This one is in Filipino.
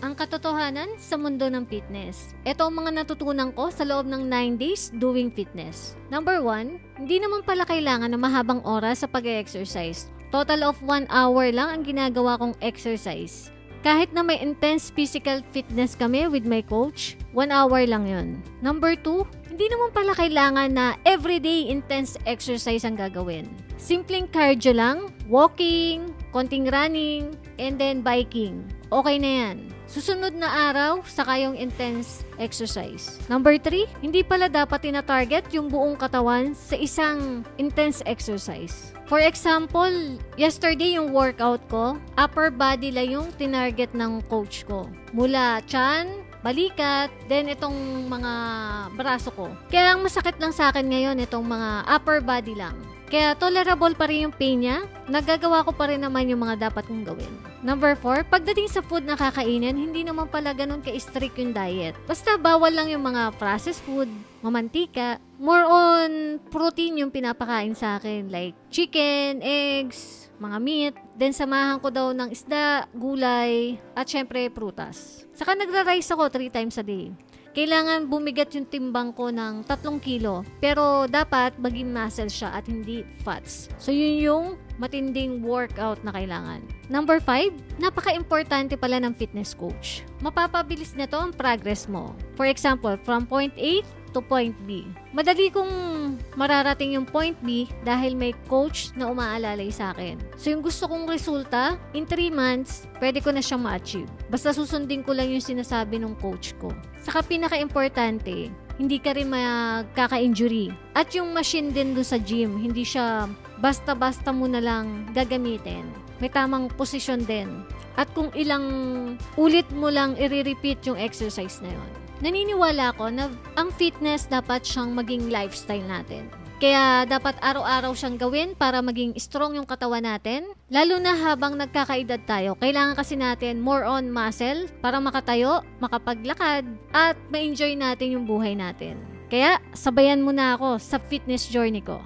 Ang katotohanan sa mundo ng fitness. Ito ang mga natutunan ko sa loob ng 9 days doing fitness. Number 1, hindi naman pala kailangan ng mahabang oras sa pag-exercise. Total of 1 hour lang ang ginagawa kong exercise. Kahit na may intense physical fitness kami with my coach, 1 hour lang yun. Number 2, hindi naman pala kailangan na everyday intense exercise ang gagawin. Simpleng cardio lang, walking, konting running, and then biking. Okay na yan. Susunod na araw, saka yung intense exercise. Number 3, hindi pala dapat tina-target yung buong katawan sa isang intense exercise. For example, yesterday yung workout ko, upper body lang yung tinarget ng coach ko. Mula tiyan, balikat, then itong mga braso ko. Kaya ang masakit lang sa akin ngayon, itong mga upper body lang. Kaya tolerable pa rin yung pain niya, nagagawa ko pa rin naman yung mga dapat kong gawin. Number 4, pagdating sa food na kakainin, hindi naman pala ganun ka-strict yung diet. Basta bawal lang yung mga processed food, mamantika. More on protein yung pinapakain sa akin, like chicken, eggs, mga meat. Then samahan ko daw ng isda, gulay, at syempre prutas. Saka nagra-rice ako 3 times a day. Kailangan bumigat yung timbang ko ng 3 kilo. Pero dapat maging muscle siya at hindi fats. So yun yung matinding workout na kailangan. Number 5, napaka-importante pala ng fitness coach. Mapapabilis na to ang progress mo. For example, from point A to point B. Madali kong mararating yung point B dahil may coach na umaalalay sa akin. So yung gusto kong resulta, in 3 months, pwede ko na siyang ma-achieve. Basta susundin ko lang yung sinasabi ng coach ko. Saka pinaka-importante, hindi ka rin magkaka-injury. At yung machine din doon sa gym, hindi siya basta-basta mo na lang gagamitin. May tamang posisyon din. At kung ilang ulit mo lang i-repeat yung exercise na yun. Naniniwala ako na ang fitness dapat siyang maging lifestyle natin. Kaya dapat araw-araw siyang gawin para maging strong yung katawan natin. Lalo na habang nagkakaedad tayo, kailangan kasi natin more on muscle para makatayo, makapaglakad, at ma-enjoy natin yung buhay natin. Kaya sabayan mo na ako sa fitness journey ko.